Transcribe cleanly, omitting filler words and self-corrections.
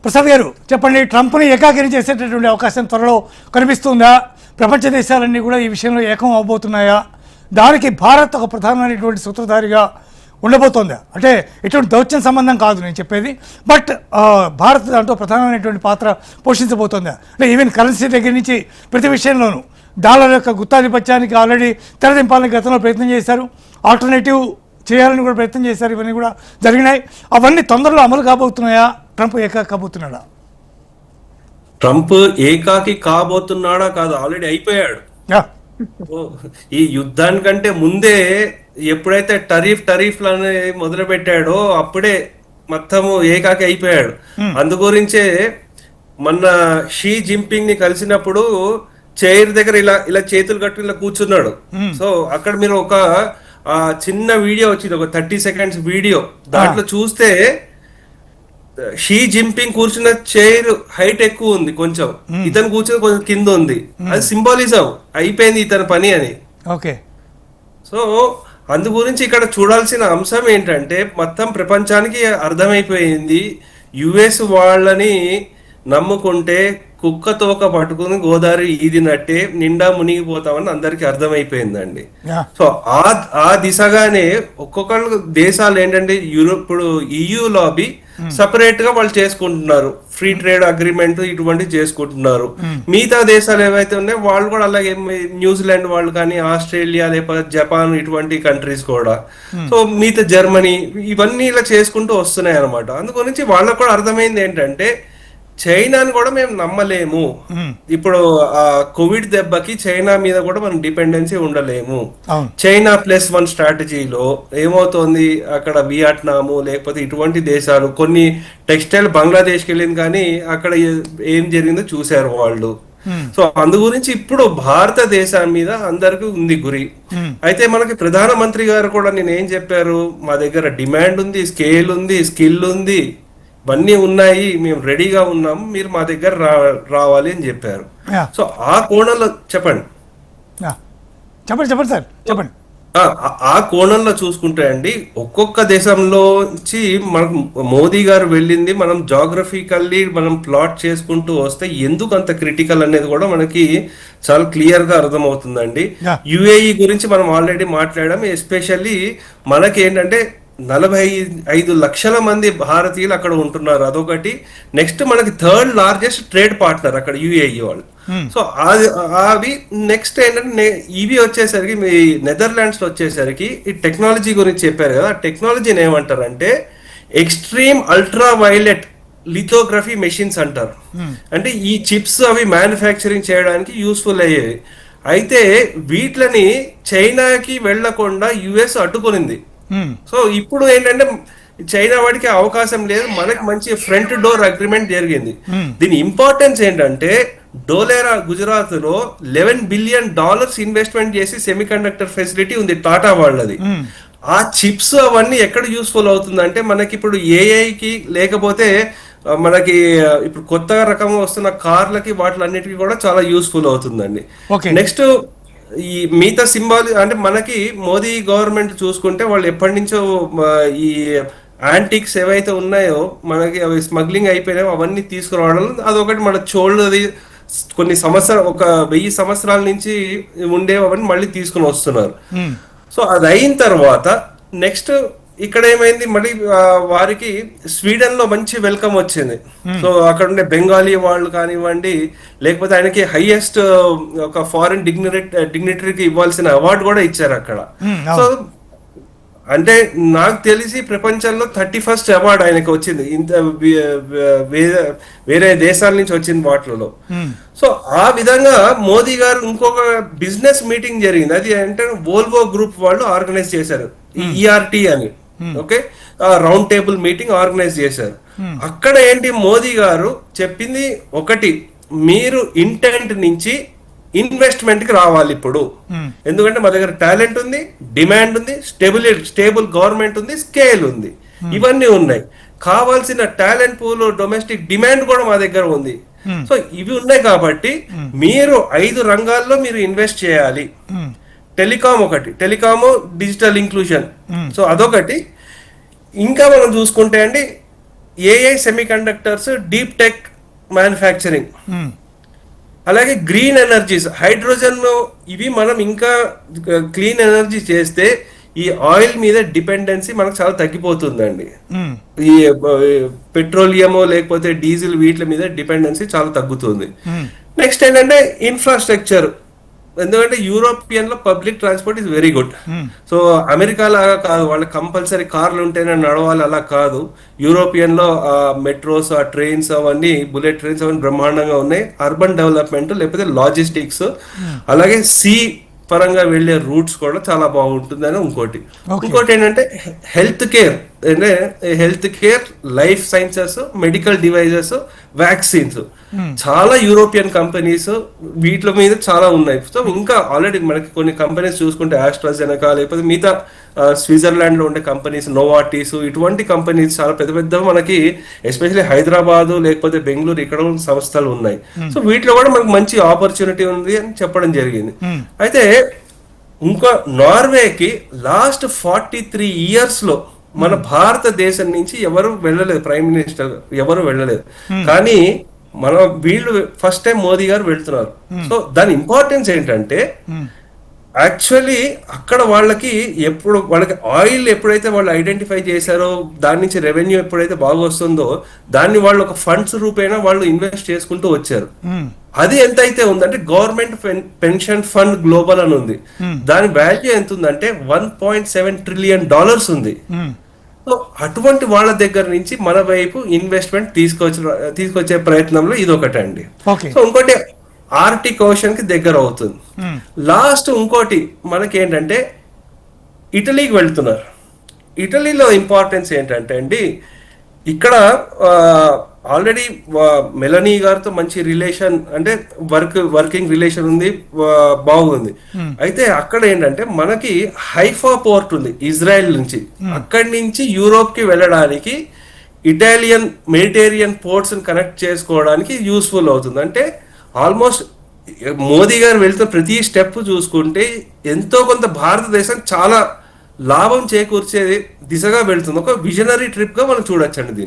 ప్రసాద్ గారు చెప్పండి, ట్రంప్ని ఏకాకిని చేసేటటువంటి అవకాశం త్వరలో కనిపిస్తుందా? ప్రపంచ దేశాలన్నీ కూడా ఈ విషయంలో ఏకం అవబోతున్నాయా? దానికి భారత్ ఒక ప్రధానమైనటువంటి సూత్రధారిగా ఉండబోతోందా? అంటే ఇటువంటి దౌత్యం సంబంధం కాదు నేను చెప్పేది, బట్ భారత్ దాంట్లో ప్రధానమైనటువంటి పాత్ర పోషించబోతోందా? అంటే ఈవెన్ కరెన్సీ దగ్గర నుంచి ప్రతి విషయంలోనూ డాలర్ యొక్క గుత్తాధిపత్యానికి ఆల్రెడీ తెరదింపాలని గతంలో ప్రయత్నం చేశారు, ఆల్టర్నేటివ్ చేయాలని కూడా ప్రయత్నం చేశారు, ఇవన్నీ కూడా జరిగినాయి. అవన్నీ తొందరలో అమలు కాబోతున్నాయా? ట్రంప్ ఏకాకి కాబోతున్నాడా? ట్రంప్ ఏకాకి కాబోతున్నాడా కాదు, ఆల్రెడీ అయిపోయాడు. ఈ యుద్ధానికంటే ముందే ఎప్పుడైతే టరీఫ్లు అనేది మొదలు పెట్టాడో అప్పుడే మొత్తము ఏకాకి అయిపోయాడు. అందు గురించే మొన్న షీ జింపింగ్ ని కలిసినప్పుడు చైర్ దగ్గర ఇలా ఇలా చేతులు కట్టు ఇలా కూర్చున్నాడు. సో అక్కడ మీరు ఒక చిన్న వీడియో వచ్చింది, ఒక 30 seconds వీడియో. దాంట్లో చూస్తే షీ జింపింగ్ కూర్చున్న చైర్ హైట్ ఎక్కువ ఉంది, కొంచెం ఇతను కూర్చుని కొంచెం కింద ఉంది. అది సింబాలిజం, అయిపోయింది ఇతని పని అని. ఓకే, సో అందు గురించి ఇక్కడ చూడాల్సిన అంశం ఏంటంటే మొత్తం ప్రపంచానికి అర్థమైపోయింది, యుఎస్ వాళ్ళని నమ్ముకుంటే కుక్క తోక పట్టుకుని గోదావరి ఈదినట్టే నిండా మునిగిపోతామని అందరికి అర్థమైపోయిందండి. సో ఆ దిశగానే ఒక్కొక్కళ్ళు దేశాలు ఏంటంటే ఇప్పుడు EU లాబీ సపరేట్ గా వాళ్ళు చేసుకుంటున్నారు, ఫ్రీ ట్రేడ్ అగ్రిమెంట్ ఇటువంటివి చేసుకుంటున్నారు. మిగతా దేశాలు ఏవైతే ఉన్నాయో వాళ్ళు కూడా అలాగే, న్యూజిలాండ్ వాళ్ళు కానీ, ఆస్ట్రేలియా లేకపోతే జపాన్ ఇటువంటి కంట్రీస్ కూడా, సో మిగతా జర్మనీ, ఇవన్నీ ఇలా చేసుకుంటూ వస్తున్నాయి అనమాట. అందుగురించి వాళ్ళకు కూడా అర్థమైంది ఏంటంటే చైనాని కూడా మేము నమ్మలేము. ఇప్పుడు ఆ కోవిడ్ దెబ్బకి చైనా మీద కూడా మనం డిపెండెన్సీ ఉండలేము. చైనా +1 స్ట్రాటజీలో ఏమవుతోంది, అక్కడ వియట్నాము లేకపోతే ఇటువంటి దేశాలు, కొన్ని టెక్స్టైల్ బంగ్లాదేశ్కి వెళ్ళింది కానీ అక్కడ ఏం జరిగిందో చూశారు వాళ్ళు. సో అందు గురించి ఇప్పుడు భారతదేశం మీద అందరికి ఉంది గురి. అయితే మనకి ప్రధానమంత్రి గారు కూడా నేను ఏం చెప్పారు, మా దగ్గర డిమాండ్ ఉంది, స్కేల్ ఉంది, స్కిల్ ఉంది, ఇవన్నీ ఉన్నాయి, మేము రెడీగా ఉన్నాము, మీరు మా దగ్గర రావాలి అని చెప్పారు. సో ఆ కోణంలో చెప్పండి సార్ చెప్పండి. ఆ కోణంలో చూసుకుంటే అండి, ఒక్కొక్క దేశంలోంచి మనకు మోదీ గారు వెళ్ళింది మనం జాగ్రఫికల్లీ మనం ప్లాట్ చేసుకుంటూ వస్తే ఎందుకు అంత క్రిటికల్ అనేది కూడా మనకి చాలా క్లియర్ గా అర్థమవుతుందండి. UAE గురించి మనం ఆల్రెడీ మాట్లాడాం. ఎస్పెషల్లీ మనకి ఏంటంటే 45 లక్షల మంది భారతీయులు అక్కడ ఉంటున్నారు, అదొకటి. నెక్స్ట్ మనకి 3rd లార్జెస్ట్ ట్రేడ్ పార్ట్నర్ అక్కడ UAE వాళ్ళు. సో అవి నెక్స్ట్ ఏంటంటే ఇవి వచ్చేసరికి మీ నెదర్లాండ్స్ వచ్చేసరికి ఈ టెక్నాలజీ గురించి చెప్పారు కదా, టెక్నాలజీని ఏమంటారంటే extreme ultra violet lithography machines అంటారు. అంటే ఈ చిప్స్ అవి మ్యానుఫ్యాక్చరింగ్ చేయడానికి యూస్ఫుల్ అయ్యేవి. అయితే వీటిని చైనాకి వెళ్లకుండా US అడ్డుకొనింది. సో ఇప్పుడు ఏంటంటే చైనా వాడికి అవకాశం లేదు, మనకి మంచి ఫ్రంట్ డోర్ అగ్రిమెంట్ జరిగింది. దీని ఇంపార్టెన్స్ ఏంటంటే డోలేరా గుజరాత్ లో $11 బిలియన్ ఇన్వెస్ట్మెంట్ చేసి సెమీకండక్టర్ ఫెసిలిటీ ఉంది టాటా వాళ్ళది. ఆ చిప్స్ అవన్నీ ఎక్కడ యూస్ఫుల్ అవుతుందంటే మనకి ఇప్పుడు ఏఐకి లేకపోతే మనకి ఇప్పుడు కొత్తగా రకం వస్తున్న కార్లకి వాటిలన్నిటికీ కూడా చాలా యూస్ఫుల్ అవుతుందండి. నెక్స్ట్ ఈ మిగతా అంటే మనకి మోదీ గవర్నమెంట్ చూసుకుంటే వాళ్ళు ఎప్పటి నుంచో ఈ యాంటిక్స్ ఏవైతే ఉన్నాయో మనకి అవి స్మగ్లింగ్ అయిపోయినాయో అవన్నీ తీసుకురావడం, అదొకటి మన చోళ్ళది కొన్ని ఒక 1000 సంవత్సరాల నుంచి ఉండేవి అవన్నీ మళ్ళీ తీసుకుని వస్తున్నారు. సో అది అయిన తర్వాత నెక్స్ట్ ఇక్కడ ఏమైంది, మళ్ళీ వారికి స్వీడన్ లో మంచి వెల్కమ్ వచ్చింది. సో అక్కడ ఉండే బెంగాలీ వాళ్ళు కానివ్వండి, లేకపోతే ఆయనకి హైయెస్ట్ ఒక ఫారిన్ డిగ్నిటరీకి ఇవ్వాల్సిన అవార్డు కూడా ఇచ్చారు అక్కడ. సో అంటే నాకు తెలిసి ప్రపంచంలో 31st అవార్డు ఆయనకి వచ్చింది, ఇంత వేరే దేశాల నుంచి వచ్చింది వాటిలో. సో ఆ విధంగా మోదీ గారు ఇంకొక బిజినెస్ మీటింగ్ జరిగింది, అది అంటే వోల్వో గ్రూప్ వాళ్ళు ఆర్గనైజ్ చేశారు, ERT అని. Okay, round table meeting organise చేశారు. అక్కడ ఏంటి మోదీ గారు చెప్పింది ఒకటి, మీరు ఇంటెంట్ నుంచి ఇన్వెస్ట్మెంట్ కి రావాలి ఇప్పుడు, ఎందుకంటే మా దగ్గర టాలెంట్ ఉంది, డిమాండ్ ఉంది, స్టేబుల్ గవర్నమెంట్ ఉంది, స్కేల్ ఉంది, ఇవన్నీ ఉన్నాయి. కావాల్సిన టాలెంట్ పూల్, డొమెస్టిక్ డిమాండ్ కూడా మా దగ్గర ఉంది. సో ఇవి ఉన్నాయి కాబట్టి మీరు 5 రంగాల్లో మీరు ఇన్వెస్ట్ చేయాలి. టెలికాం ఒకటి, టెలికాము డిజిటల్ ఇంక్లూజన్, సో అదొకటి. ఇంకా మనం చూసుకుంటే అండి AI semiconductors, deep tech manufacturing, um, అలాగే గ్రీన్ ఎనర్జీస్, హైడ్రోజన్, ఇవి మనం ఇంకా క్లీన్ ఎనర్జీ చేస్తే ఈ ఆయిల్ మీద డిపెండెన్సీ మనకు చాలా తగ్గిపోతుందండి. ఉమ్, ఈ పెట్రోలియము లేకపోతే డీజిల్ వీటి మీద డిపెండెన్సీ చాలా తగ్గుతుంది. ఉమ్, నెక్స్ట్ ఏంటంటే ఇన్ఫ్రాస్ట్రక్చర్. ఎందుకంటే యూరోపియన్ లో public transport is very good. So America లాగా కాదు, వాళ్ళకి కంపల్సరీ కార్లు ఉంటేనే నడవాలి, అలా కాదు. యూరోపియన్ లో మెట్రోస్, ఆ ట్రైన్స్, అవన్నీ బుల్లెట్ ట్రైన్స్ అవన్నీ బ్రహ్మాండంగా ఉన్నాయి. అర్బన్ డెవలప్మెంట్ లేకపోతే లాజిస్టిక్స్, అలాగే సీ పరంగా వెళ్లే రూట్స్ కూడా చాలా బాగుంటుందని ఇంకోటి. ఇంకోటి ఏంటంటే హెల్త్ కేర్, అంటే health care, life sciences, medical devices, vaccines, చాలా యూరోపియన్ కంపెనీస్ వీటి మీద చాలా ఉన్నాయి. సో ఇంకా ఆల్రెడీ మనకి కొన్ని కంపెనీస్ చూసుకుంటే ఆస్ట్రాజెనకా, లేకపోతే మిగతా స్విట్జర్లాండ్ లో ఉండే కంపెనీస్, నోవార్టిస్, ఇటువంటి కంపెనీస్ చాలా పెద్ద పెద్ద మనకి ఎస్పెషల్లీ హైదరాబాద్ లేకపోతే బెంగళూరు ఇక్కడ ఉన్న సంస్థలు ఉన్నాయి. సో వీటిలో కూడా మనకు మంచి ఆపర్చునిటీ ఉంది అని చెప్పడం జరిగింది. అయితే ఇంకా నార్వేకి లాస్ట్ 43 years లో మన భారతదేశం నుంచి ఎవరు వెళ్ళలేదు, ప్రైమ్ మినిస్టర్ ఎవరు వెళ్ళలేదు. కానీ మన వీళ్ళు ఫస్ట్ టైం మోదీ గారు వెళ్తున్నారు. సో దాని ఇంపార్టెన్స్ ఏంటంటే యాక్చువల్లీ అక్కడ వాళ్ళకి ఆయిల్ ఎప్పుడైతే వాళ్ళు ఐడెంటిఫై చేశారో, దాని నుంచి రెవెన్యూ ఎప్పుడైతే బాగా వస్తుందో దాన్ని వాళ్ళు ఒక ఫండ్స్ రూపేణా వాళ్ళు ఇన్వెస్ట్ చేసుకుంటూ వచ్చారు. అది ఎంత అయితే ఉందంటే గవర్నమెంట్ పెన్షన్ ఫండ్ గ్లోబల్ అని ఉంది, దాని వాల్యూ ఎంత ఉందంటే $1.7 trillion ఉంది. సో అటువంటి వాళ్ళ దగ్గర నుంచి మన వైపు ఇన్వెస్ట్మెంట్ తీసుకొచ్చే ప్రయత్నంలో ఇది ఒకటండి. సో ఇంకోటి ఆర్టిక్ ఓషన్ కి దగ్గర అవుతుంది. లాస్ట్ ఇంకోటి మనకేంటంటే ఇటలీకి వెళ్తున్నారు. ఇటలీలో ఇంపార్టెన్స్ ఏంటంటే అండి, ఇక్కడ ఆల్రెడీ మెలనీ గారితో మంచి రిలేషన్, అంటే వర్కింగ్ రిలేషన్ ఉంది, బాగుంది. అయితే అక్కడ ఏంటంటే మనకి హైఫా పోర్ట్ ఉంది ఇజ్రాయెల్ నుంచి, అక్కడి నుంచి యూరోప్ కి వెళ్ళడానికి ఇటాలియన్ మెడిటేరియన్ పోర్ట్స్ కనెక్ట్ చేసుకోవడానికి యూస్ఫుల్ అవుతుంది. అంటే ఆల్మోస్ట్ మోదీ గారు వెళ్తున్న ప్రతి స్టెప్ చూసుకుంటే ఎంతో కొంత భారతదేశం చాలా లాభం చేకూర్చే దిశగా వెళ్తుంది. ఒక విజనరీ ట్రిప్ గా మనం చూడొచ్చండి దీన్ని.